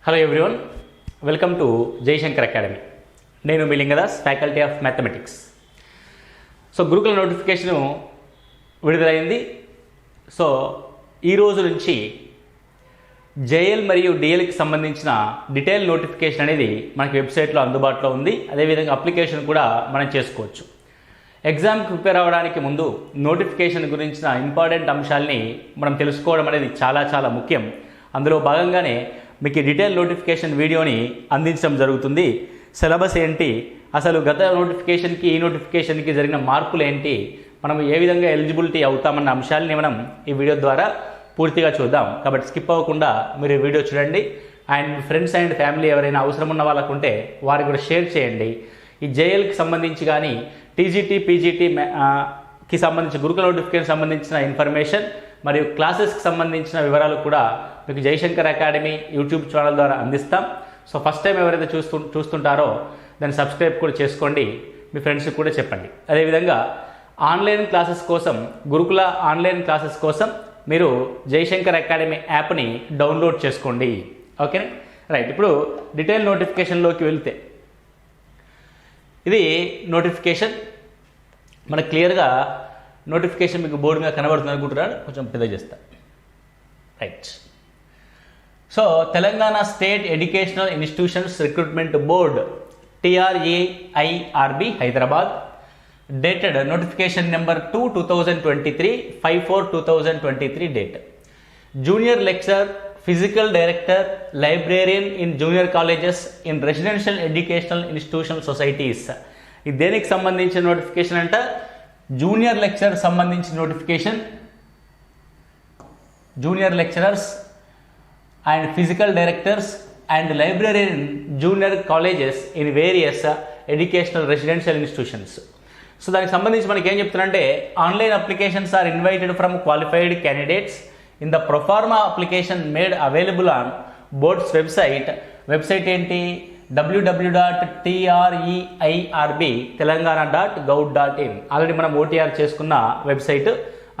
Hello everyone, welcome to Jayashankar academy. నేను మీ Lingadas, faculty of mathematics. So Gurukula notification విడుదలైంది. So ఈ రోజు నుంచి జేఎల్ మరియు డిఎల్కి సంబంధించిన డీటెయిల్ నోటిఫికేషన్ అనేది మనకి వెబ్సైట్లో అందుబాటులో ఉంది. అదేవిధంగా అప్లికేషన్ కూడా మనం చేసుకోవచ్చు. ఎగ్జామ్కి ప్రిపేర్ అవ్వడానికి ముందు నోటిఫికేషన్ గురించిన ఇంపార్టెంట్ అంశాలని మనం తెలుసుకోవడం అనేది చాలా ముఖ్యం. అందులో భాగంగానే మీకు డీటెయిల్ నోటిఫికేషన్ వీడియోని అందించడం జరుగుతుంది. సిలబస్ ఏంటి, అసలు గత నోటిఫికేషన్కి ఈ నోటిఫికేషన్కి జరిగిన మార్పులు ఏంటి, మనం ఏ విధంగా ఎలిజిబిలిటీ అవుతామన్న అంశాలని మనం ఈ వీడియో ద్వారా పూర్తిగా చూద్దాం. కాబట్టి స్కిప్ అవ్వకుండా మీరు వీడియో చూడండి. And me friends and family ఎవరైనా అవసరం ఉన్న వాళ్ళకు ఉంటే వారికి కూడా షేర్ చేయండి. ఈ జేఎల్కి సంబంధించి కానీ టీజీటీ పీజీటీకి సంబంధించి గురుకుల నోటిఫికేషన్ సంబంధించిన ఇన్ఫర్మేషన్ మరియు క్లాసెస్కి సంబంధించిన వివరాలు కూడా మీకు జయశంకర్ అకాడమీ యూట్యూబ్ ఛానల్ ద్వారా అందిస్తాం. సో ఫస్ట్ టైం ఎవరైతే చూస్తుంటారో దాన్ని సబ్స్క్రైబ్ కూడా చేసుకోండి, మీ ఫ్రెండ్స్కి కూడా చెప్పండి. అదేవిధంగా ఆన్లైన్ క్లాసెస్ కోసం, గురుకుల ఆన్లైన్ క్లాసెస్ కోసం మీరు జయశంకర్ అకాడమీ యాప్ని డౌన్లోడ్ చేసుకోండి. ఓకేనా, రైట్. ఇప్పుడు డీటెయిల్ నోటిఫికేషన్లోకి వెళ్తే ఇది నోటిఫికేషన్ మనకు క్లియర్గా నోటిఫికేషన్ మీకు బోర్డు మీద కనబడుతుంది అనుకుంటున్నాను. కొంచెం పెద్ద చేస్తా. Right. So Telangana state educational institutions recruitment board TRAIRB Hyderabad dated notification number 2/2023 5/4/2023 date. Junior lecturer, physical director, librarian in junior colleges in residential educational institution societies. ఇది దేనికి సంబంధించిన నోటిఫికేషన్ అంట? జూనియర్ లెక్చరర్ సంబంధించిన notification. Junior lecturers and physical directors and librarian junior colleges in various educational residential institutions. So దానికి సంబంధించి మనకి ఏం చెప్తున్నారంటే, online applications are invited from qualified candidates in the proforma application made available on boards website. Website ఏంటి? www.TREIRB.telangana.gov.in. Already మనం OTR చేసుకున్న website.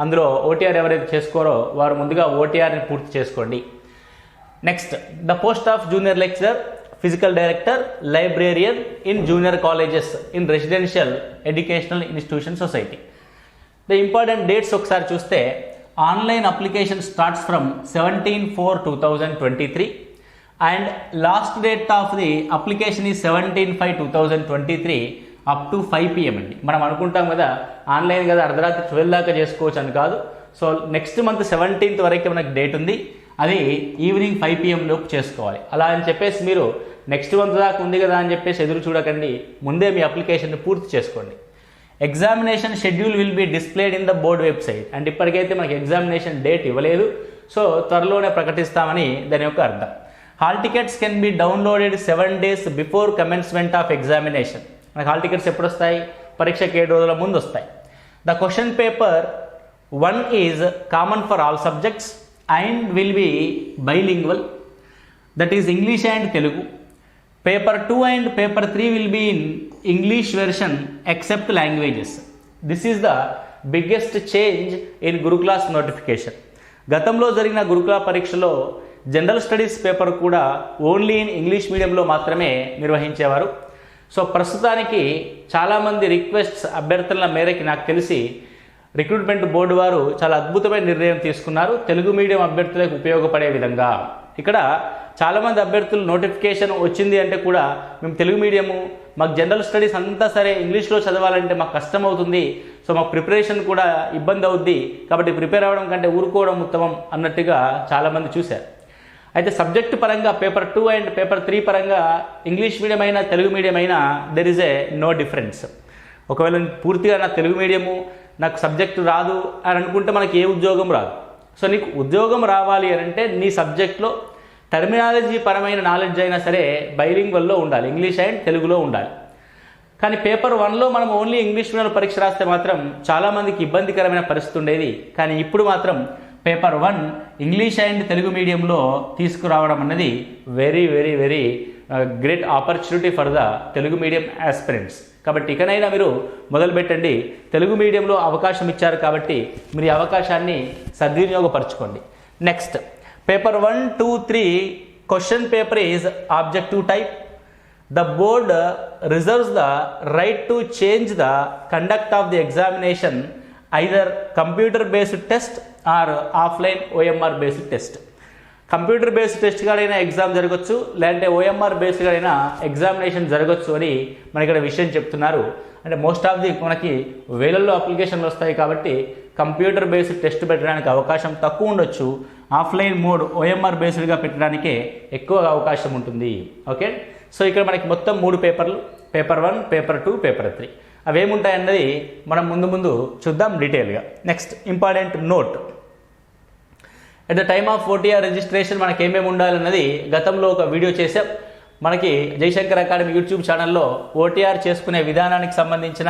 అందులో OTR ఎవరైతే చేసుకోరో వారు ముందుగా ఓటీఆర్ని పూర్తి చేసుకోండి. Next, the post of junior lecturer, physical director, librarian in junior colleges in residential educational institution society. The important dates ఒకసారి చూస్తే, online application starts from 17/4/2023 and last date of the application is 17/5/2023 up to 5 PM అండి. మనం అనుకుంటాం కదా online కదా అర్ధరాత్రి 12 దాకా చేసుకోవచ్చు అని కాదు. సో నెక్స్ట్ మంత్ 17th వరకు మనకు డేట్ ఉంది. అది ఈవినింగ్ 5 PM లోపు చేసుకోవాలి. అలా అని చెప్పేసి మీరు నెక్స్ట్ మంత్ దాకా ఉంది కదా అని చెప్పేసి ఎదురు చూడకండి, ముందే మీ అప్లికేషన్ని పూర్తి చేసుకోండి. Examination schedule will be displayed in the board website. And ఇప్పటికైతే మనకి ఎగ్జామినేషన్ డేట్ ఇవ్వలేదు, సో త్వరలోనే ప్రకటిస్తామని దాని యొక్క అర్థం. Hall tickets can be downloaded 7 days before commencement of examination. మనకి హాల్ టికెట్స్ ఎప్పుడు వస్తాయి? పరీక్షకి 7 రోజుల ముందు వస్తాయి. The question paper 1 is common for all subjects and will be bilingual, that is English and Telugu. Paper 2 and paper 3 will be in English version except languages. This is the biggest change in Gurukulas notification. గతంలో జరిగిన గురుకుల పరీక్షలో general studies paper కూడా only in English మీడియంలో మాత్రమే నిర్వహించేవారు. So ప్రస్తుతానికి చాలామంది requests అభ్యర్థుల మేరకి నాకు తెలిసి రిక్రూట్మెంట్ బోర్డు వారు చాలా అద్భుతమైన నిర్ణయం తీసుకున్నారు, తెలుగు మీడియం అభ్యర్థులకు ఉపయోగపడే విధంగా. ఇక్కడ చాలామంది అభ్యర్థులు నోటిఫికేషన్ వచ్చింది అంటే కూడా మేము తెలుగు మీడియము, మాకు జనరల్ స్టడీస్ అంతా సరే ఇంగ్లీష్లో చదవాలంటే మాకు కష్టం అవుతుంది, సో మాకు ప్రిపరేషన్ కూడా ఇబ్బంది అవుద్ది, కాబట్టి ప్రిపేర్ అవ్వడం కంటే ఊరుకోవడం ఉత్తమం అన్నట్టుగా చాలామంది చూశారు. అయితే సబ్జెక్టు పరంగా పేపర్ 2 అండ్ పేపర్ 3 పరంగా ఇంగ్లీష్ మీడియం అయినా తెలుగు మీడియం అయినా there is a no difference. ఒకవేళ పూర్తిగా నా తెలుగు మీడియము, నాకు సబ్జెక్టు రాదు అని అనుకుంటే మనకి ఏ ఉద్యోగం రాదు. సో నీకు ఉద్యోగం రావాలి అని అంటే నీ సబ్జెక్ట్లో టర్మినాలజీ పరమైన నాలెడ్జ్ అయినా సరే బైలింగ్వల్లో ఉండాలి, ఇంగ్లీష్ అండ్ తెలుగులో ఉండాలి. కానీ పేపర్ 1లో మనం ఓన్లీ ఇంగ్లీష్ మీడియంలో పరీక్ష రాస్తే మాత్రం చాలామందికి ఇబ్బందికరమైన పరిస్థితి ఉండేది. కానీ ఇప్పుడు మాత్రం పేపర్ 1 ఇంగ్లీష్ అండ్ తెలుగు మీడియంలో తీసుకురావడం అన్నది very great opportunity for the Telugu medium aspirants. కాబట్టి ఇకనైనా మీరు మొదలుపెట్టండి. తెలుగు మీడియంలో అవకాశం ఇచ్చారు కాబట్టి మీరు ఈ అవకాశాన్ని సద్వినియోగపరచుకోండి. Next, paper 1, 2, 3 question paper is objective type. The board reserves the right to change the conduct of the examination, either computer based test or offline OMR based test. Computer based test గాడైనా exam జరగచ్చు, లేదంటే OMR based గాడైనా examination జరగచ్చు అని మనకి ఇక్కడ విషయం చెప్తున్నారు. అంటే మోస్ట్ ఆఫ్ ది మనకి వేలల్లో అప్లికేషన్లు వస్తాయి కాబట్టి కంప్యూటర్ బేస్డ్ టెస్ట్ పెట్టడానికి అవకాశం తక్కువ ఉండొచ్చు. ఆఫ్లైన్ మోడ్ ఓఎంఆర్ బేస్డ్గా పెట్టడానికే ఎక్కువ అవకాశం ఉంటుంది. ఓకే, సో ఇక్కడ మనకి మొత్తం 3 పేపర్లు, పేపర్ 1, పేపర్ 2, పేపర్ 3 అవేముంటాయన్నది మనం ముందు చూద్దాం డీటెయిల్గా. Next important note, at the time of OTR registration మనకి ఏమేమి ఉండాలన్నది గతంలో ఒక వీడియో చేసాం. మనకి జయశంకర్ అకాడమీ యూట్యూబ్ ఛానల్లో ఓటీఆర్ చేసుకునే విధానానికి సంబంధించిన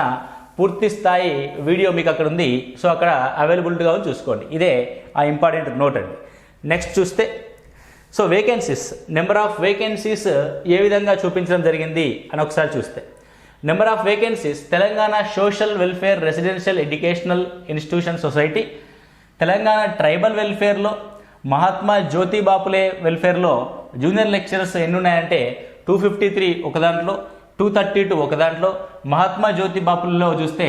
పూర్తి స్థాయి వీడియో మీకు అక్కడ ఉంది. సో అక్కడ అవైలబిలిటీగా ఉంది, చూసుకోండి. ఇదే ఆ ఇంపార్టెంట్ నోట్ అండి. నెక్స్ట్ చూస్తే, so vacancies, number of vacancies ఏ విధంగా చూపించడం జరిగింది అని ఒకసారి చూస్తే, number of vacancies Telangana social welfare residential educational institution society, Telangana tribal వెల్ఫేర్లో, మహాత్మా జ్యోతి బాపులే వెల్ఫేర్లో జూనియర్ లెక్చరర్స్ ఎన్ని ఉన్నాయంటే 253 ఒక దాంట్లో, 232 ఒక దాంట్లో, మహాత్మా జ్యోతి బాపులలో చూస్తే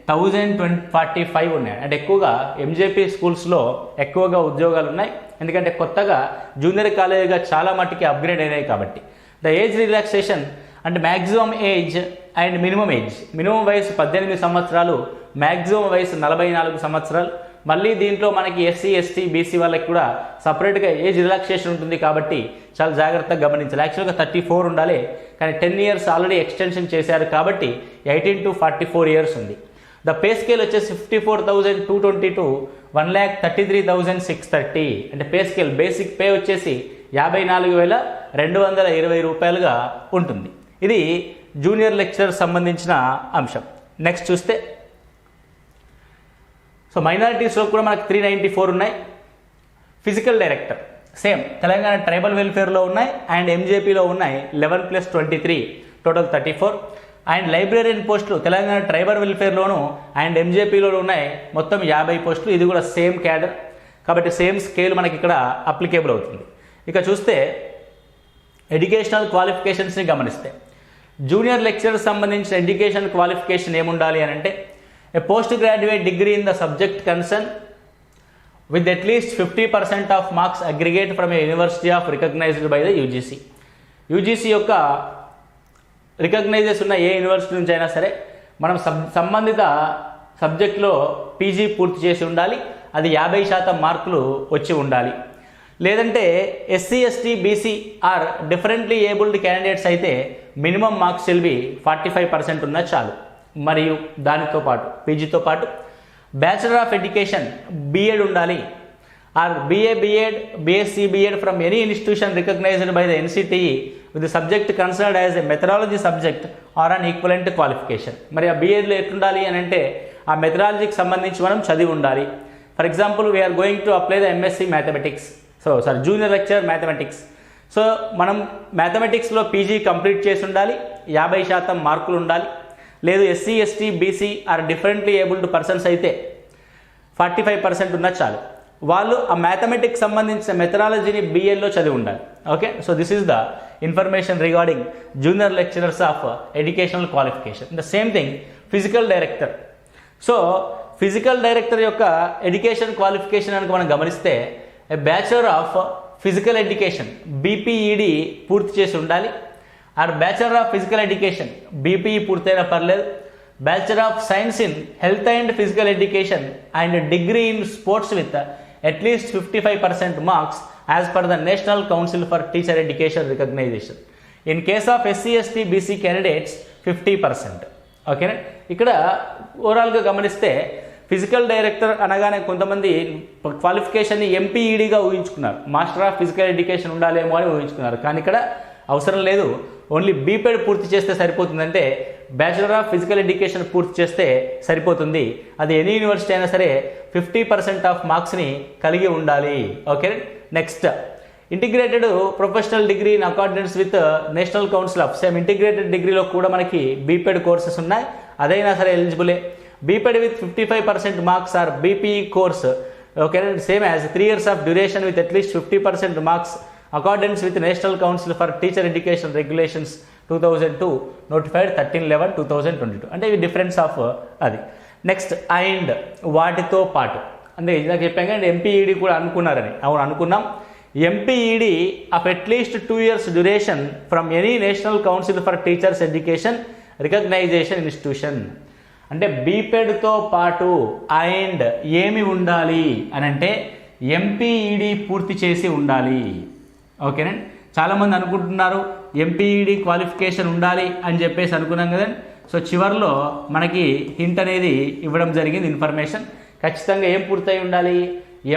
1045 ఉన్నాయి. అంటే ఎక్కువగా ఎంజేపీ స్కూల్స్లో ఎక్కువగా ఉద్యోగాలు ఉన్నాయి, ఎందుకంటే కొత్తగా జూనియర్ కాలేజీగా చాలా మట్టుకి అప్గ్రేడ్ అయినాయి కాబట్టి. ద ఏజ్ రిలాక్సేషన్ అంటే maximum age and minimum age, minimum వయసు 18 సంవత్సరాలు, మ్యాక్సిమం వయసు 44 సంవత్సరాలు. మళ్ళీ దీంట్లో మనకి ఎస్సీ ఎస్టీ బీసీ వాళ్ళకి కూడా సపరేట్గా ఏజ్ రిలాక్సేషన్ ఉంటుంది కాబట్టి చాలా జాగ్రత్తగా గమనించాలి. యాక్చువల్గా 34 ఉండాలి, కానీ 10 ఇయర్స్ ఆల్రెడీ ఎక్స్టెన్షన్ చేశారు కాబట్టి 18 to 44 ఇయర్స్ ఉంది. ద పే స్కేల్ వచ్చేసి 54,220 to 1,33,630. అంటే పే స్కేల్ బేసిక్ పే వచ్చేసి 54,220 రూపాయలుగా ఉంటుంది. ఇది జూనియర్ లెక్చరర్ సంబంధించిన అంశం. నెక్స్ట్ చూస్తే, సో మైనారిటీస్లో కూడా మనకు 394 ఉన్నాయి. Physical director same Telangana tribal వెల్ఫేర్లో ఉన్నాయి అండ్ ఎంజేపీలో ఉన్నాయి 11 + 23 టోటల్ 34. అండ్ లైబ్రేరియన్ పోస్టులు తెలంగాణ ట్రైబల్ వెల్ఫేర్లోను అండ్ ఎంజేపీలో ఉన్నాయి మొత్తం 50 పోస్టులు. ఇది కూడా సేమ్ క్యాడర్ కాబట్టి సేమ్ స్కేల్ మనకి ఇక్కడ అప్లికేబుల్ అవుతుంది. ఇక చూస్తే ఎడ్యుకేషనల్ క్వాలిఫికేషన్స్ని గమనిస్తే, జూనియర్ లెక్చరర్ సంబంధించిన ఎడ్యుకేషన్ క్వాలిఫికేషన్ ఏముండాలి అని అంటే, a post graduate degree in the subject concern with at least 50% of marks aggregate from a university of recognized by the UGC. UGC యొక్క రికగ్నైజెస్ ఉన్న ఏ యూనివర్సిటీ నుంచి అయినా సరే మనం సంబంధిత సబ్జెక్ట్లో పీజీ పూర్తి చేసి ఉండాలి. అది 50% మార్కులు వచ్చి ఉండాలి. లేదంటే SC ST BC or differently abled candidates అయితే మినిమం మార్క్స్ విల్ బి 45% ఉన్నా చాలు. మరియు దానితో పాటు పీజీతో పాటు బ్యాచిలర్ ఆఫ్ ఎడ్యుకేషన్ బీఎడ్ ఉండాలి, or BEd BSc BEd from any institution recognized by the NCTE with subject considered as a methodology subject or an equivalent qualification. మరి ఆ బిఎడ్లో ఎట్లుండాలి అని అంటే ఆ మెథడాలజీకి సంబంధించి మనం చదివి ఉండాలి. For example we are going to apply the MSc mathematics, junior lecturer mathematics. So మనం మ్యాథమెటిక్స్లో పీజీ కంప్లీట్ చేసి ఉండాలి, 50% మార్కులు ఉండాలి. లేదు SC ST BC or differently abled persons అయితే 45% ఉన్నా చాలు. వాళ్ళు ఆ మ్యాథమెటిక్స్ సంబంధించిన మెథడాలజీని బిఎల్లో చదివి ఉండాలి. Okay, so this is the information regarding junior lecturers of educational qualification. The same thing physical director. So physical director యొక్క ఎడ్యుకేషన్ క్వాలిఫికేషన్ కనుక మనం గమనిస్తే, a bachelor of physical education BPED పూర్తి చేసి ఉండాలి, or bachelor of physical education BPE పూర్తయినా పర్లేదు, bachelor of science in health and physical education and degree in sports with at least 55% marks as per the national council for teacher education recognition. In case of SC ST BC candidates 50%. ఓకేనా, ఇక్కడ ఓవరాల్గా గమనిస్తే physical director అనగానే కొంతమంది క్వాలిఫికేషన్ని ఎంపీఈడిగా ఊహించుకున్నారు, master of physical education ఉండాలేమో అని ఊహించుకున్నారు. కానీ ఇక్కడ అవసరం లేదు, ఓన్లీ బీపెడ్ పూర్తి చేస్తే సరిపోతుందంటే బ్యాచులర్ ఆఫ్ ఫిజికల్ ఎడ్యుకేషన్ పూర్తి చేస్తే సరిపోతుంది. అది ఎనీ యూనివర్సిటీ అయినా సరే 50% ఆఫ్ మార్క్స్ని కలిగి ఉండాలి. Okay, next integrated professional degree in accordance with national council of same integrated డిగ్రీలో కూడా మనకి బీపెడ్ కోర్సెస్ ఉన్నాయి, అదైనా సరే ఎలిజిబులే. BPEd with 55% marks or BPE course. Okay, same as 3 years of duration with at least 50% marks accordance with national council for teacher education regulations 2002 notified 13/11/2022. అంటే ఇవి difference of అది. నెక్స్ట్ అండ్ వాటితో పాటు అంటే ఇందాక చెప్పాం కానీ ఎంపీఈడి కూడా అనుకున్నారని. అవును అనుకున్నాం. MPEd of at least 2 years duration from any national council for teachers education recognition institution. అంటే బీపెడ్తో పాటు అండ్ ఏమి ఉండాలి అని అంటే ఎంపీఈడి పూర్తి చేసి ఉండాలి. ఓకేనండి. చాలామంది అనుకుంటున్నారు ఎంపీఈడి క్వాలిఫికేషన్ ఉండాలి అని చెప్పేసి అనుకున్నాం కదండి. సో చివరిలో మనకి హింట్ అనేది ఇవ్వడం జరిగింది ఇన్ఫర్మేషన్. ఖచ్చితంగా ఏం పూర్తయి ఉండాలి?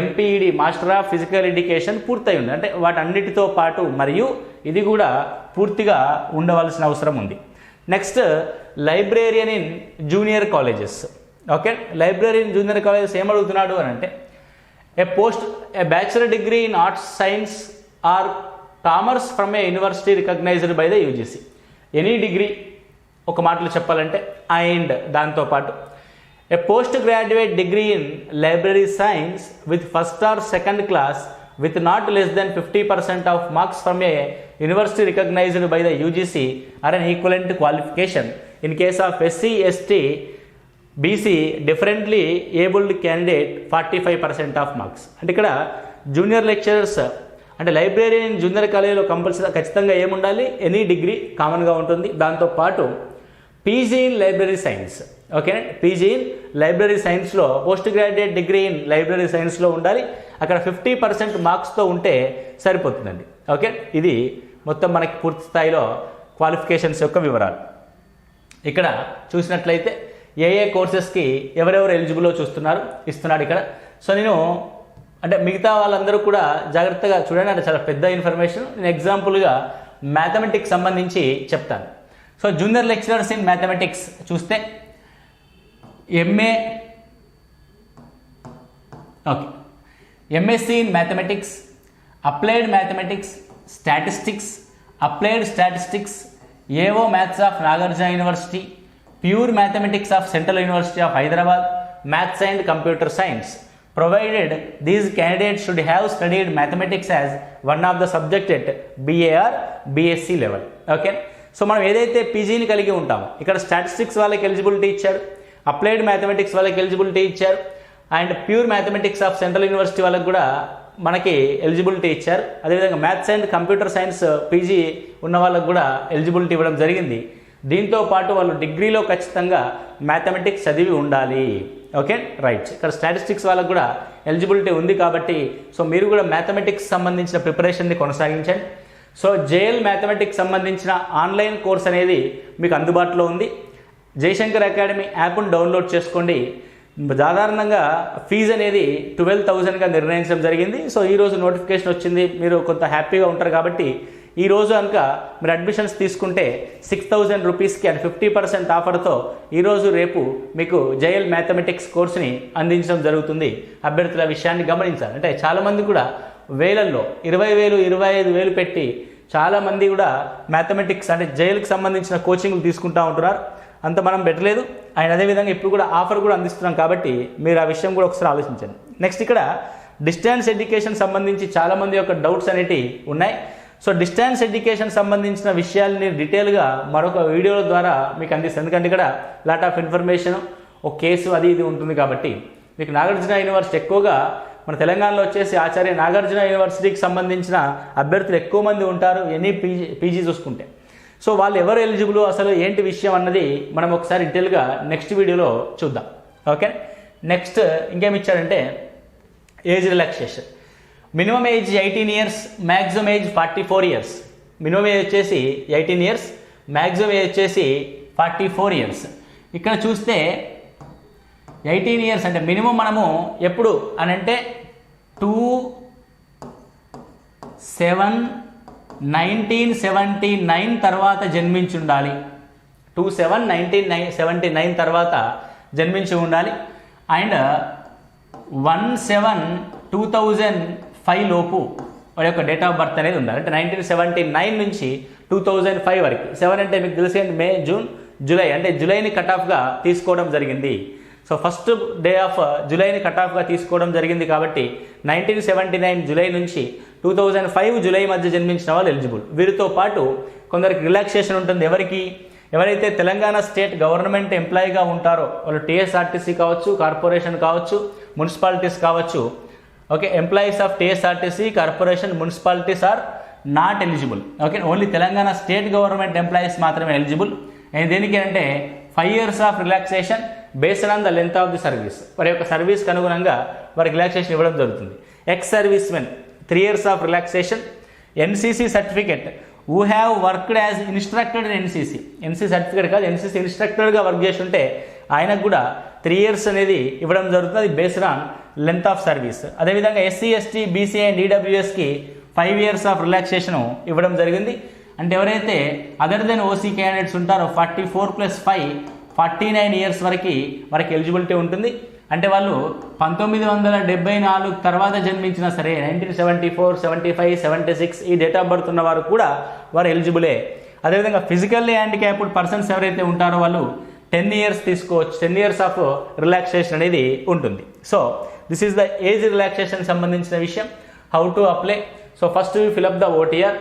MPEd master of physical education పూర్తయి ఉంది. అంటే వాటన్నిటితో పాటు మరియు ఇది కూడా పూర్తిగా ఉండవలసిన అవసరం ఉంది. Next librarian in junior colleges. Okay, librarian junior colleges ఏం అడుగుతున్నాడు అని అంటే a bachelor degree in arts science or commerce from a university recognised by the UGC. Any degree ఒక మాటలో చెప్పాలంటే అండ్ దాంతోపాటు a post graduate degree in library science with first or second class with not less than 50% of marks from a university recognized by the UGC or an equivalent qualification. In case of SC, ST, BC, differently abled candidate 45% of marks. అంటే ఇక్కడ junior lecturers అంటే librarian junior కాలేజీలో compulsory ఖచ్చితంగా ఏముండాలి? Any degree కామన్గా ఉంటుంది. దాంతోపాటు PG in library science. ఓకేనా, పీజీ ఇన్ లైబ్రరీ సైన్స్లో post graduate degree in library సైన్స్లో ఉండాలి. అక్కడ 50% మార్క్స్తో ఉంటే సరిపోతుందండి. ఓకే, ఇది మొత్తం మనకి పూర్తి స్థాయిలో క్వాలిఫికేషన్స్ యొక్క వివరాలు. ఇక్కడ చూసినట్లయితే ఏ కోర్సెస్కి ఎవరెవరు ఎలిజిబుల్లో ఇస్తున్నాడు ఇక్కడ. సో నేను అంటే మిగతా వాళ్ళందరూ కూడా జాగ్రత్తగా చూడండి. అంటే చాలా పెద్ద ఇన్ఫర్మేషన్. నేను ఎగ్జాంపుల్గా మ్యాథమెటిక్స్ సంబంధించి చెప్తాను. So junior lecturers in mathematics చూస్తే MA, okay, MSc in mathematics, applied mathematics, statistics, applied statistics, AO maths of Nagarjuna university, pure mathematics of central university of Hyderabad, maths and computer science. Provided these candidates should have studied mathematics as one of the subject at BA or BSc level. Okay, so మనం ఏదైతే పీజీని కలిగి ఉంటామో ఇక్కడ statistics వాళ్ళకి eligibility ఇచ్చారు, applied mathematics వాళ్ళకి eligibility ఇచ్చారు, and pure mathematics of central university వాళ్ళకి కూడా మనకి ఎలిజిబిలిటీ ఇచ్చారు. అదేవిధంగా maths and computer science PG ఉన్న వాళ్ళకు కూడా ఎలిజిబిలిటీ ఇవ్వడం జరిగింది. దీంతో పాటు వాళ్ళు డిగ్రీలో ఖచ్చితంగా మ్యాథమెటిక్స్ చదివి ఉండాలి. Okay, right. ఇక్కడ స్టాటిస్టిక్స్ వాళ్ళకు కూడా ఎలిజిబిలిటీ ఉంది కాబట్టి సో మీరు కూడా మ్యాథమెటిక్స్ సంబంధించిన ప్రిపరేషన్ని కొనసాగించండి. సో జేఎల్ మ్యాథమెటిక్స్ సంబంధించిన ఆన్లైన్ కోర్స్ అనేది మీకు అందుబాటులో ఉంది. జయశంకర్ అకాడమీ యాప్ను డౌన్లోడ్ చేసుకోండి. సాధారణంగా ఫీజు అనేది 12,000గా నిర్ణయించడం జరిగింది. సో ఈరోజు నోటిఫికేషన్ వచ్చింది, మీరు కొంత హ్యాపీగా ఉంటారు కాబట్టి ఈరోజు కనుక మీరు అడ్మిషన్స్ తీసుకుంటే 6,000 రూపీస్కి అండ్ 50% ఆఫర్తో ఈరోజు రేపు మీకు జేఎల్ మ్యాథమెటిక్స్ కోర్సుని అందించడం జరుగుతుంది. అభ్యర్థుల విషయాన్ని గమనించాలి. అంటే చాలామంది కూడా వేలల్లో 20,000, 25,000 పెట్టి చాలామంది కూడా మ్యాథమెటిక్స్ అంటే జేఎల్కి సంబంధించిన కోచింగ్లు తీసుకుంటూ ఉంటున్నారు. అంత మనం పెట్టలేదు. అండ్ అదేవిధంగా ఇప్పుడు కూడా ఆఫర్ కూడా అందిస్తున్నాం కాబట్టి మీరు ఆ విషయం కూడా ఒకసారి ఆలోచించండి. నెక్స్ట్ ఇక్కడ డిస్టెన్స్ ఎడ్యుకేషన్ సంబంధించి చాలామంది యొక్క డౌట్స్ అనేవి ఉన్నాయి. సో డిస్టెన్స్ ఎడ్యుకేషన్ సంబంధించిన విషయాల్ని డీటెయిల్గా మరొక వీడియోల ద్వారా మీకు అందిస్తాను. ఎందుకంటే ఇక్కడ లాట్ ఆఫ్ ఇన్ఫర్మేషన్, ఒక కేసు అది ఇది ఉంటుంది కాబట్టి మీకు నాగార్జున యూనివర్సిటీ ఎక్కువగా మన తెలంగాణలో వచ్చేసి ఆచార్య నాగార్జున యూనివర్సిటీకి సంబంధించిన అభ్యర్థులు ఎక్కువ మంది ఉంటారు ఎన్ని పీజీ చూసుకుంటే. సో వాళ్ళు ఎవరు ఎలిజిబుల్, అసలు ఏంటి విషయం అన్నది మనం ఒకసారి డీటెయిల్గా నెక్స్ట్ వీడియోలో చూద్దాం. ఓకే, నెక్స్ట్ ఇంకేమి ఇచ్చారంటే age relaxation. Minimum age 18 years, maximum age 44 years. Minimum age వచ్చేసి 18 years, మ్యాక్సిమం ఏజ్ వచ్చేసి 44 years. ఇక్కడ చూస్తే 18 years అంటే మినిమం మనము ఎప్పుడు అని అంటే 2/7/1979 తర్వాత జన్మించి ఉండాలి. 2/7/1979 తర్వాత జన్మించి ఉండాలి. అండ్ 1/7/2005 లోపు వాడి యొక్క డేట్ ఆఫ్ బర్త్ అనేది ఉండాలి. అంటే 1979 నుంచి 2005 వరకు. 7 అంటే మీకు తెలిసే మే, జూన్, జూలై అంటే జూలైని కట్ ఆఫ్గా తీసుకోవడం జరిగింది. సో ఫస్ట్ డే ఆఫ్ జూలైని కట్ ఆఫ్గా తీసుకోవడం జరిగింది కాబట్టి 1979 జూలై నుంచి 2005 జూలై మధ్య జన్మించిన వాళ్ళు ఎలిజిబుల్. వీరితో పాటు కొందరికి రిలాక్సేషన్ ఉంటుంది. ఎవరైతే తెలంగాణ స్టేట్ గవర్నమెంట్ ఎంప్లాయీగా ఉంటారో వాళ్ళు టీఎస్ఆర్టీసీ కావచ్చు, కార్పొరేషన్ కావచ్చు, మున్సిపాలిటీస్ కావచ్చు. Okay, employees of TSRTC, corporation, municipalities are not eligible. Okay, only Telangana state government employees మాత్రమే ఎలిజిబుల్. అండ్ దేనికి అంటే 5 years of relaxation based on the length of the service. వారి యొక్క సర్వీస్కి అనుగుణంగా వారికి రిలాక్సేషన్ ఇవ్వడం జరుగుతుంది. Ex servicemen 3 years of రిలాక్సేషన్. NCC certificate who have worked as instructor in NCC certificate కాదు, ఎన్సీసీ ఇన్స్ట్రక్టర్గా వర్క్ చేసి ఉంటే ఆయనకు కూడా 3 years అనేది ఇవ్వడం జరుగుతుంది. అది based on length of service. అదేవిధంగా ఎస్సీ, ఎస్టీ, బీసీ అండ్ ఈడబ్ల్యూఎస్కి 5 years ఆఫ్ రిలాక్సేషన్ ఇవ్వడం జరిగింది. అంటే ఎవరైతే అదర్ దెన్ ఓసీ క్యాండిడేట్స్ ఉంటారో 44 + 5 49 years వరకు వారికి ఎలిజిబిలిటీ ఉంటుంది. అంటే వాళ్ళు 1974 తర్వాత జన్మించినా సరే 1974, 75, 76 ఈ డేట్ ఆఫ్ బర్త్ ఉన్న వారు కూడా వారు ఎలిజిబులే. అదేవిధంగా ఫిజికల్లీ హ్యాండిక్యాప్డ్ పర్సన్స్ ఎవరైతే ఉంటారో వాళ్ళు 10 years తీసుకోవచ్చు. 10 years ఆఫ్ రిలాక్సేషన్ అనేది ఉంటుంది. So this is the age relaxation సంబంధించిన విషయం. How to apply? So first fill up the OTR.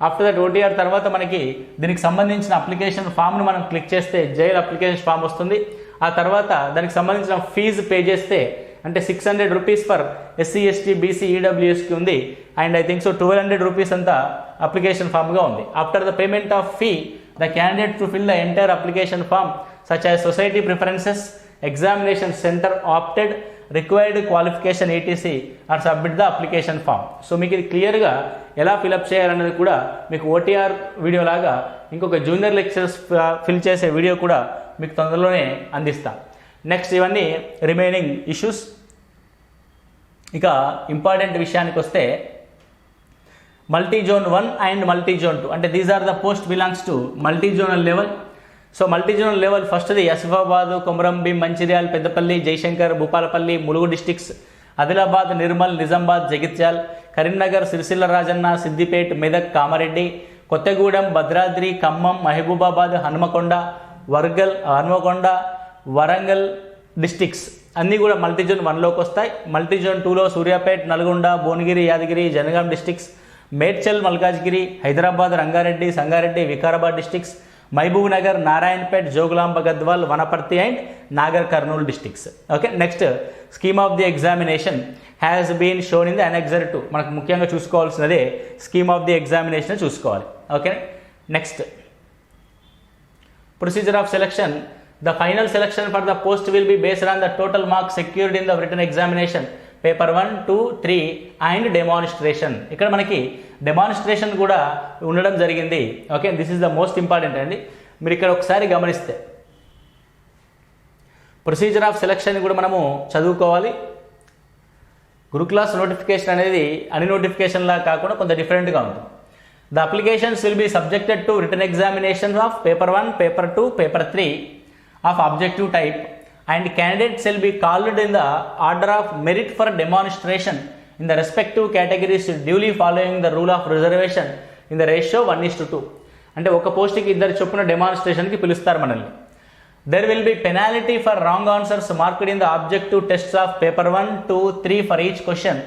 After that OTR తర్వాత మనకి దీనికి సంబంధించిన అప్లికేషన్ ఫామ్ను మనం క్లిక్ చేస్తే జైల్ అప్లికేషన్ ఫామ్ వస్తుంది. ఆ తర్వాత దానికి సంబంధించిన ఫీజు పే చేస్తే అంటే 600 rupees for SC, ST, BC, ఈడబ్ల్యూఎస్కి ఉంది. And I think so 1200 rupees అంతా అప్లికేషన్ ఫామ్గా ఉంది. After the payment of fee the candidate to fill the entire application form such as society preferences, examination centre opted, required qualification ATC or submit the application form. So మీకు ఇది క్లియర్గా ఎలా fill up చేయాలనేది కూడా మీకు OTR video లాగా ఇంకొక junior lecturers fill చేసే వీడియో కూడా మీకు తొందరలోనే అందిస్తాం. నెక్స్ట్ ఇవన్నీ రిమైనింగ్ ఇష్యూస్. ఇక ఇంపార్టెంట్ విషయానికి వస్తే multi zone 1 and multi zone 2 అంటే these are the post belongs to multi zonal level. So multi zonal level ఫస్ట్ది ఆసిఫాబాద్, కొమరంభీం, మంచిర్యాల, పెద్దపల్లి, జయశంకర్, భూపాలపల్లి, ములుగు డిస్టిక్స్, ఆదిలాబాద్, నిర్మల్, నిజామాబాద్, జగిత్యాల్, కరీంనగర్, సిరిసిల్ల, రాజన్న, సిద్దిపేట్, మెదక్, కామారెడ్డి, కొత్తగూడెం, భద్రాద్రి, ఖమ్మం, మహబూబాబాద్, హన్మకొండ, వరంగల్ డిస్టిక్స్ అన్నీ కూడా మల్టీ జోన్ 1లోకి వస్తాయి. మల్టీ జోన్ 2లో Suryapet, Nalgonda, Bhuvanagiri, Yadagiri, Jangaon districts, Medchal, Malkajgiri, Hyderabad, Rangareddy, Sangareddy, Vikarabad districts, Mahabub Nagar, Narayanpet, Jogulamba Gadwal, Wanaparthy and Nagar Kurnool districts. Okay, next scheme of the examination has been shown in the annexure 2. మనకు ముఖ్యంగా చూసుకోవాల్సినదే scheme of the examination చూసుకోవాలి. Okay, next procedure of selection. The final selection for the post will be based on the total marks secured in the written examination, paper 1, 2, 3 and demonstration. ఇక్కడ మనకి demonstration కూడా ఉండడం జరిగింది. Okay, this is the most important అండి. మీరు ఇక్కడ ఒకసారి గమనిస్తే ప్రొసీజర్ ఆఫ్ సెలక్షన్ కూడా మనము చదువుకోవాలి. గురుక్లాస్ నోటిఫికేషన్ అనేది అన్ని నోటిఫికేషన్లా కాకుండా కొంత డిఫరెంట్గా ఉంటుంది. The applications will be subjected to written examinations of paper 1, paper 2, paper 3 of objective type and candidates shall be called in the order of merit for demonstration in the respective categories duly following the rule of reservation in the ratio 1:2. అంటే ఒక పోస్ట్కి ఇద్దరు చొప్పున డెమాన్స్ట్రేషన్కి పిలుస్తారు మనల్ని. There will be penalty for wrong answers marked in the objective tests of paper 1, 2, 3 for each question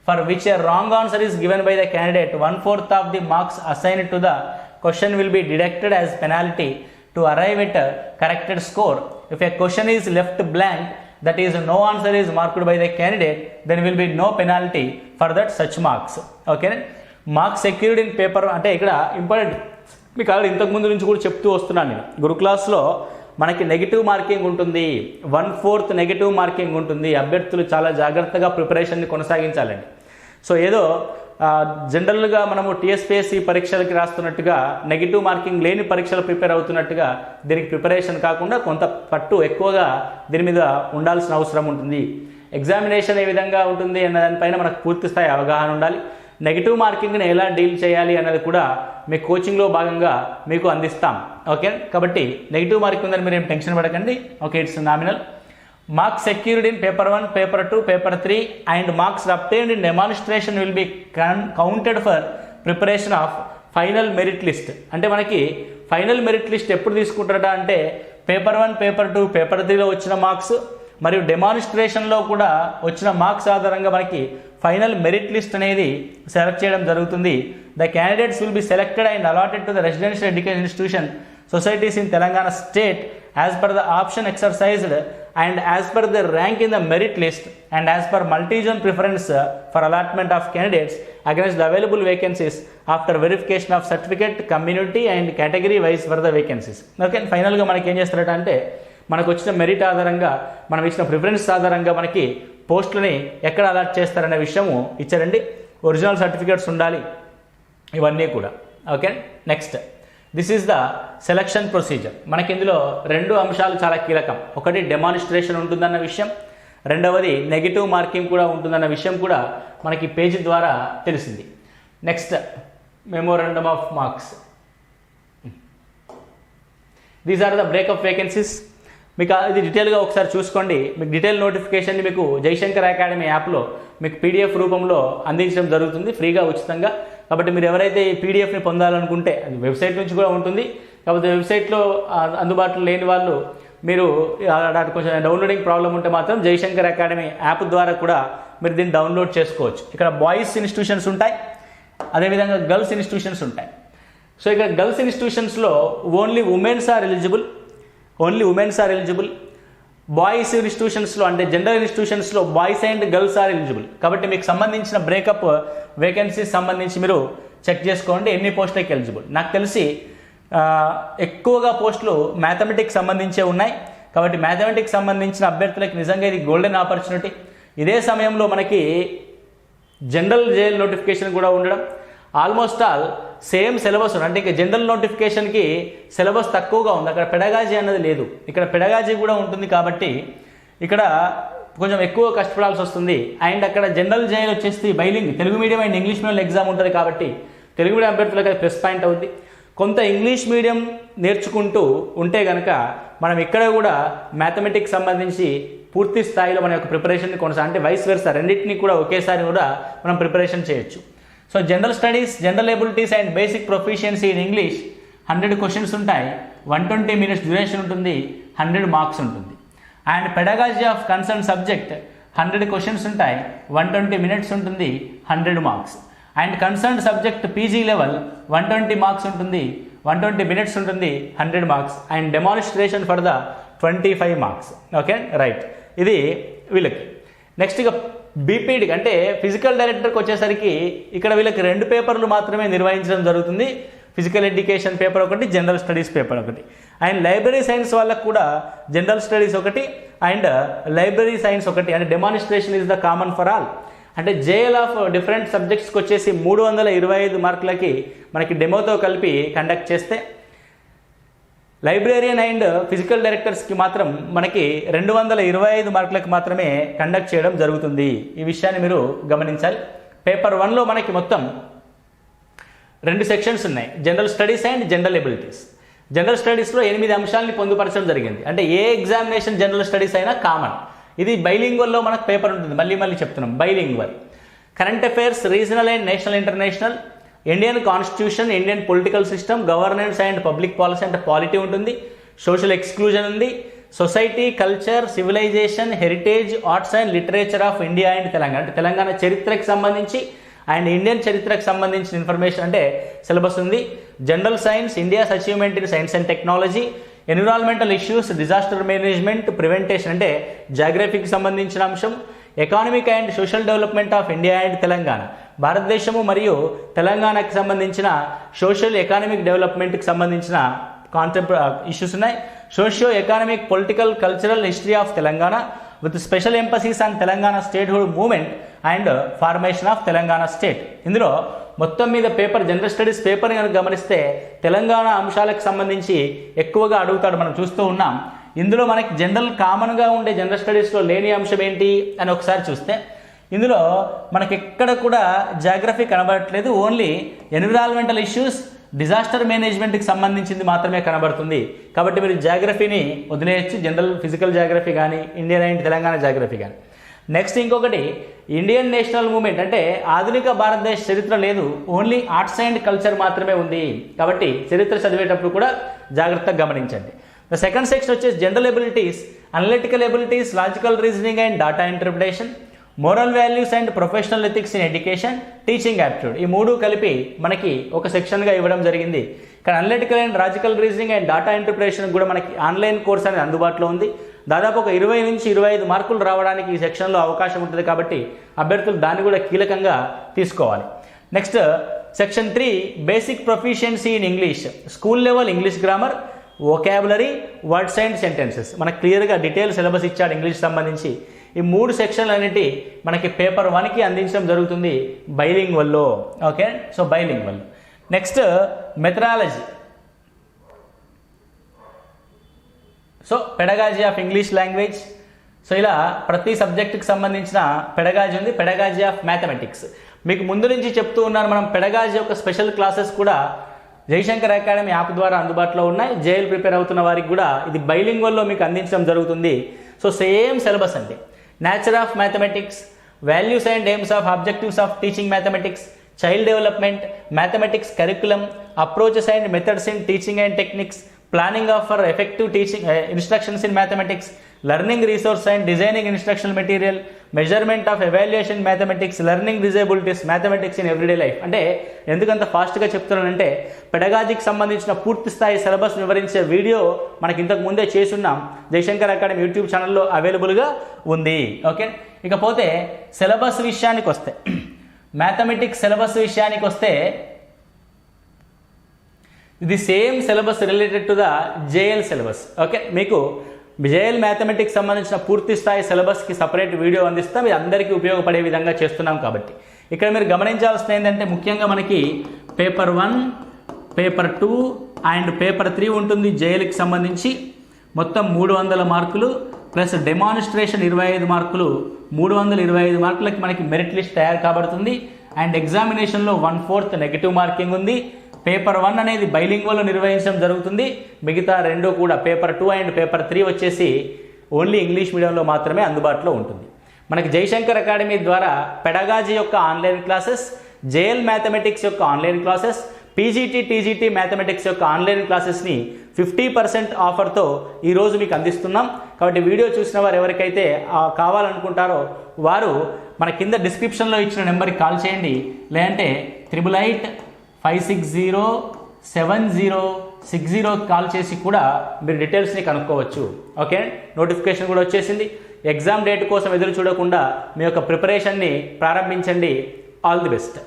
for which a wrong answer is given by the candidate. 1/4 of the marks assigned to the question will be deducted as penalty to arrive at a corrected score. If a question is left blank, that is no answer is marked by the candidate, then will be no penalty for that such marks. Okay, marks secured in paper అంటే ఇక్కడ important మీకు already ఇంతకుముందు నుంచి కూడా చెప్తూ వస్తున్నాను నేను. గురు క్లాస్లో మనకి నెగిటివ్ మార్కింగ్ ఉంటుంది, 1/4 నెగిటివ్ మార్కింగ్ ఉంటుంది. అభ్యర్థులు చాలా జాగ్రత్తగా ప్రిపరేషన్ని కొనసాగించాలండి. సో ఏదో జనరల్గా మనము టీఎస్పీఎస్సీ పరీక్షలకి రాస్తున్నట్టుగా నెగిటివ్ మార్కింగ్ లేని పరీక్షలు ప్రిపేర్ అవుతున్నట్టుగా దీనికి ప్రిపరేషన్ కాకుండా కొంత పట్టు ఎక్కువగా దీని మీద ఉండాల్సిన అవసరం ఉంటుంది. ఎగ్జామినేషన్ ఏ విధంగా ఉంటుంది అన్న దానిపైన మనకు పూర్తి స్థాయి అవగాహన ఉండాలి. నెగిటివ్ మార్కింగ్ని ఎలా డీల్ చేయాలి అన్నది కూడా మీ కోచింగ్లో భాగంగా మీకు అందిస్తాం. ఓకే, కాబట్టి నెగిటివ్ మార్కింగ్ ఉందని మీరు ఏం టెన్షన్ పడకండి. Okay, it's nominal. Marks secured in paper 1, paper 2, paper 3 and marks obtained in demonstration will be counted for preparation of final merit list. అంటే మనకి ఫైనల్ మెరిట్ లిస్ట్ ఎప్పుడు తీసుకుంటారట అంటే పేపర్ 1, పేపర్ 2, పేపర్ 3లో వచ్చిన మార్క్స్ మరియు డెమాన్స్ట్రేషన్లో కూడా వచ్చిన మార్క్స్ ఆధారంగా మనకి ఫైనల్ మెరిట్ లిస్ట్ అనేది సెలెక్ట్ చేయడం జరుగుతుంది. The candidates will be selected and allotted to the residential education institution societies in Telangana state as per the option exercised and as per the rank in the merit list and as per multi-zone preference for allotment of candidates against the available vacancies after verification of certificate, community and category wise for the vacancies. Okay, final గా మనకి ఏం చేస్తారంటే మనకు వచ్చిన merit ఆధారంగా మనం ఇచ్చిన preference ఆధారంగా మనకి పోస్టులని ఎక్కడ అలాట్ చేస్తారనే విషయము ఇచ్చారండి. ఒరిజినల్ సర్టిఫికేట్స్ ఉండాలి ఇవన్నీ కూడా. Okay, next this is the selection procedure. మనకి ఇందులో 2 అంశాలు చాలా కీలకం. ఒకటి డెమాన్స్ట్రేషన్ ఉంటుందన్న విషయం, రెండవది నెగిటివ్ మార్కింగ్ కూడా ఉంటుందన్న విషయం కూడా మనకి పేజీ ద్వారా తెలిసింది. Next memorandum of marks. These are the breakup vacancies. మీకు ఇది డీటెయిల్గా ఒకసారి చూసుకోండి. మీకు డీటెయిల్ నోటిఫికేషన్ని మీకు జయశంకర్ అకాడమీ యాప్లో మీకు పీడిఎఫ్ రూపంలో అందించడం జరుగుతుంది ఫ్రీగా, ఉచితంగా. కాబట్టి మీరు ఎవరైతే ఈ పీడిఎఫ్ని పొందాలనుకుంటే అది వెబ్సైట్ నుంచి కూడా ఉంటుంది. కాకపోతే వెబ్సైట్లో అందుబాటులో లేని వాళ్ళు మీరు కొంచెం డౌన్లోడింగ్ ప్రాబ్లం ఉంటే మాత్రం జయశంకర్ అకాడమీ యాప్ ద్వారా కూడా మీరు దీన్ని డౌన్లోడ్ చేసుకోవచ్చు. ఇక్కడ బాయ్స్ ఇన్స్టిట్యూషన్స్ ఉంటాయి, అదేవిధంగా గర్ల్స్ ఇన్స్టిట్యూషన్స్ ఉంటాయి. సో ఇక్కడ గర్ల్స్ ఇన్స్టిట్యూషన్స్లో only womens are eligible. Boys ఇన్స్టిట్యూషన్స్లో అంటే జనరల్ ఇన్స్టిట్యూషన్స్లో boys and girls are eligible. కాబట్టి మీకు సంబంధించిన బ్రేకప్ వేకెన్సీస్ సంబంధించి మీరు చెక్ చేసుకోండి ఎన్ని పోస్టులకి ఎలిజిబుల్. నాకు తెలిసి ఎక్కువగా పోస్టులు మ్యాథమెటిక్స్ సంబంధించే ఉన్నాయి. కాబట్టి మ్యాథమెటిక్స్ సంబంధించిన అభ్యర్థులకి నిజంగా ఇది గోల్డెన్ ఆపర్చునిటీ. ఇదే సమయంలో మనకి జనరల్ జేఎల్ నోటిఫికేషన్ కూడా ఉండడం, ఆల్మోస్ట్ ఆల్ సేమ్ సిలబస్ అంటే ఇక జనరల్ నోటిఫికేషన్కి సిలబస్ తక్కువగా ఉంది. అక్కడ పెడగాజీ అన్నది లేదు, ఇక్కడ పెడగాజీ కూడా ఉంటుంది. కాబట్టి ఇక్కడ కొంచెం ఎక్కువ కష్టపడాల్సి వస్తుంది. అండ్ అక్కడ జనరల్ జేఎల్ వచ్చేసి bilingual Telugu medium and English medium exam ఉంటుంది. కాబట్టి తెలుగు మీడియం అభ్యర్థులకు అది ప్లస్ పాయింట్ అవుద్ది. కొంత ఇంగ్లీష్ మీడియం నేర్చుకుంటూ ఉంటే కనుక మనం ఇక్కడ కూడా మ్యాథమెటిక్స్ సంబంధించి పూర్తి స్థాయిలో మన యొక్క ప్రిపరేషన్ని అంటే వైస్ వెర్సా రెండింటినీ కూడా ఒకేసారి కూడా మనం ప్రిపరేషన్ చేయొచ్చు. So general studies, general abilities and basic proficiency in English 100 questions ఉంటాయి, 120 minutes డ్యూరేషన్ ఉంటుంది, 100 మార్క్స్ ఉంటుంది. And pedagogy of concern subject 100 questions ఉంటాయి, 120 minutes ఉంటుంది, 100 marks. And concern subject PG level 120 marks ఉంటుంది, 120 minutes ఉంటుంది, 100 marks. And demonstration for the 25 marks. Okay, right. ఇది వీళ్ళకి. Next ఇక బీపీడీ అంటే ఫిజికల్ డైరెక్టర్కి వచ్చేసరికి ఇక్కడ వీళ్ళకి 2 పేపర్లు మాత్రమే నిర్వహించడం జరుగుతుంది. ఫిజికల్ ఎడ్యుకేషన్ పేపర్ ఒకటి, జనరల్ స్టడీస్ పేపర్ ఒకటి. అండ్ లైబ్రరీ సైన్స్ వాళ్ళకు కూడా జనరల్ స్టడీస్ ఒకటి అండ్ లైబ్రరీ సైన్స్ ఒకటి. అంటే demonstration is the common for all. అంటే జేఎల్ ఆఫ్ డిఫరెంట్ సబ్జెక్ట్స్కి వచ్చేసి 325 మార్కులకి మనకి డెమోతో కలిపి కండక్ట్ చేస్తే, లైబ్రేరియన్ అండ్ ఫిజికల్ డైరెక్టర్స్కి మాత్రం మనకి 225 మార్కులకు మాత్రమే కండక్ట్ చేయడం జరుగుతుంది. ఈ విషయాన్ని మీరు గమనించాలి. పేపర్ 1లో మనకి మొత్తం 2 సెక్షన్స్ ఉన్నాయి, general studies and general abilities. General స్టడీస్లో 8 అంశాలని పొందుపరచడం జరిగింది. అంటే ఏ ఎగ్జామినేషన్ జనరల్ స్టడీస్ అయినా కామన్. ఇది బైలింగ్వల్లో మనకు పేపర్ ఉంటుంది, మళ్ళీ చెప్తున్నాం, bilingual. Current affairs, regional and national international, Indian constitution, Indian political system, governance and public policy అంటే పాలిటీ ఉంటుంది, సోషల్ ఎక్స్క్లూజన్ ఉంది, society, culture, civilization, heritage, arts and literature of India and Telangana అంటే తెలంగాణ చరిత్రకు సంబంధించి అండ్ ఇండియన్ చరిత్రకు సంబంధించిన information అంటే syllabus ఉంది. General science, India's achievement in science and technology, environmental issues, disaster management, prevention అంటే జాగ్రఫీకి సంబంధించిన అంశం, economic and social development of India and Telangana భారతదేశము మరియు తెలంగాణకి సంబంధించిన సోషల్ ఎకానమిక్ డెవలప్మెంట్కి సంబంధించిన కాన్సెప్ట్ ఇష్యూస్ ఉన్నాయి. Socio economic, political, cultural history of Telangana with special emphasis on Telangana statehood movement and formation of Telangana state. ఇందులో మొత్తం మీద పేపర్ జనరల్ స్టడీస్ పేపర్ కనుక గమనిస్తే తెలంగాణ అంశాలకు సంబంధించి ఎక్కువగా అడుగుతాడు, మనం చూస్తూ ఉన్నాం. ఇందులో మనకి జనరల్ కామన్గా ఉండే జనరల్ స్టడీస్లో లేని అంశం ఏంటి అని ఒకసారి చూస్తే ఇందులో మనకి ఎక్కడ కూడా జాగ్రఫీ కనబడట్లేదు, ఓన్లీ ఎన్విరాన్మెంటల్ ఇష్యూస్, డిజాస్టర్ మేనేజ్మెంట్కి సంబంధించింది మాత్రమే కనబడుతుంది. కాబట్టి మీరు జాగ్రఫీని వదిలేయచ్చు, జనరల్ ఫిజికల్ జాగ్రఫీ కానీ ఇండియన్ అండ్ తెలంగాణ జాగ్రఫీ కానీ. నెక్స్ట్ ఇంకొకటి ఇండియన్ నేషనల్ మూవ్మెంట్ అంటే ఆధునిక భారతదేశ చరిత్ర లేదు, ఓన్లీ ఆర్ట్స్ అండ్ కల్చర్ మాత్రమే ఉంది. కాబట్టి చరిత్ర చదివేటప్పుడు కూడా జాగ్రత్తగా గమనించండి. ద సెకండ్ సెక్షన్ వచ్చేసి general abilities, analytical abilities, logical reasoning and data interpretation, moral values and professional ethics in education, teaching aptitude, ఈ మూడు కలిపి మనకి ఒక సెక్షన్గా ఇవ్వడం జరిగింది. కానీ analytical and logical reasoning and data interpretation కూడా మనకి ఆన్లైన్ కోర్స్ అనేది అందుబాటులో ఉంది. దాదాపు ఒక 20 నుంచి 25 మార్కులు రావడానికి ఈ సెక్షన్లో అవకాశం ఉంటుంది కాబట్టి అభ్యర్థులు దాన్ని కూడా కీలకంగా తీసుకోవాలి. Next section 3 basic proficiency in English, school level English grammar, vocabulary, words and sentences. మనకు క్లియర్గా డీటెయిల్ సిలబస్ ఇచ్చాడు ఇంగ్లీష్ సంబంధించి. ఈ 3 సెక్షన్లు అనేటి మనకి పేపర్ 1కి అందించడం జరుగుతుంది బైలింగ్వల్లో. Okay, so bilingual. Next methodology, so pedagogy of English language. So ఇలా ప్రతి సబ్జెక్టుకి సంబంధించిన పెడగాజీ ఉంది. పెడగాజీ ఆఫ్ మ్యాథమెటిక్స్ మీకు ముందు నుంచి చెప్తూ ఉన్నాను. మనం పెడగాజీ యొక్క స్పెషల్ క్లాసెస్ కూడా జయశంకర్ అకాడమీ యాప్ ద్వారా అందుబాటులో ఉన్నాయి. జేఎల్ ప్రిపేర్ అవుతున్న వారికి కూడా ఇది బైలింగ్వల్లో మీకు అందించడం జరుగుతుంది. సో సేమ్ సిలబస్ అండి. Nature of mathematics, values and AIIMS of objectives of teaching mathematics, child development, mathematics curriculum, approaches and methods in teaching and techniques, planning of for effective teaching instructions in mathematics, learning resource and designing instructional material, measurement of evaluation mathematics, learning disabilities, mathematics in everyday life. అంటే ఎందుకంత ఫాస్ట్గా చెప్తున్నానంటే పెడగాజీకి సంబంధించిన పూర్తి స్థాయి syllabus వివరించే video మనకి ఇంతకు ముందే చేసున్నాం. జయశంకర్ అకాడమీ యూట్యూబ్ ఛానల్లో అవైలబుల్గా ఉంది. ఓకే, ఇకపోతే సిలబస్ విషయానికి వస్తే, మ్యాథమెటిక్స్ సిలబస్ విషయానికి వస్తే ఇది same syllabus related to the JL syllabus. Okay, మీకు జేఎల్ మ్యాథమెటిక్స్ సంబంధించిన పూర్తి స్థాయి సిలబస్కి సపరేట్ వీడియో అందిస్తాం. ఇది అందరికీ ఉపయోగపడే విధంగా చేస్తున్నాం కాబట్టి ఇక్కడ మీరు గమనించాల్సిన ఏంటంటే ముఖ్యంగా మనకి పేపర్ 1, పేపర్ 2 అండ్ పేపర్ 3 ఉంటుంది. జేఎల్కి సంబంధించి మొత్తం 300 మార్కులు ప్లస్ డెమాన్స్ట్రేషన్ 25 మార్కులు. 325 మార్కులకి మనకి మెరిట్ లిస్ట్ తయారు కాబడుతుంది. అండ్ ఎగ్జామినేషన్లో 1/4 నెగిటివ్ మార్కింగ్ ఉంది. పేపర్ 1 అనేది బైలింగ్వల్లో నిర్వహించడం జరుగుతుంది. మిగతా 2 కూడా పేపర్ 2 అండ్ పేపర్ 3 వచ్చేసి ఓన్లీ ఇంగ్లీష్ మీడియంలో మాత్రమే అందుబాటులో ఉంటుంది. మనకి జయశంకర్ అకాడమీ ద్వారా పెడగాజీ యొక్క ఆన్లైన్ క్లాసెస్, జేఎల్ మ్యాథమెటిక్స్ యొక్క online classes, PGT, TGT mathematics యొక్క ఆన్లైన్ క్లాసెస్ని 50% ఆఫర్తో ఈరోజు మీకు అందిస్తున్నాం. కాబట్టి వీడియో చూసిన వారు ఎవరికైతే కావాలనుకుంటారో వారు మన కింద డిస్క్రిప్షన్లో ఇచ్చిన నెంబర్కి కాల్ చేయండి. లేదంటే 88507060 కాల్ చేసి కూడా మీరు డీటెయిల్స్ని కనుక్కోవచ్చు. ఓకే, నోటిఫికేషన్ కూడా వచ్చేసింది. ఎగ్జామ్ డేట్ కోసం ఎదురు చూడకుండా మీ యొక్క ప్రిపరేషన్ని ప్రారంభించండి. All the best.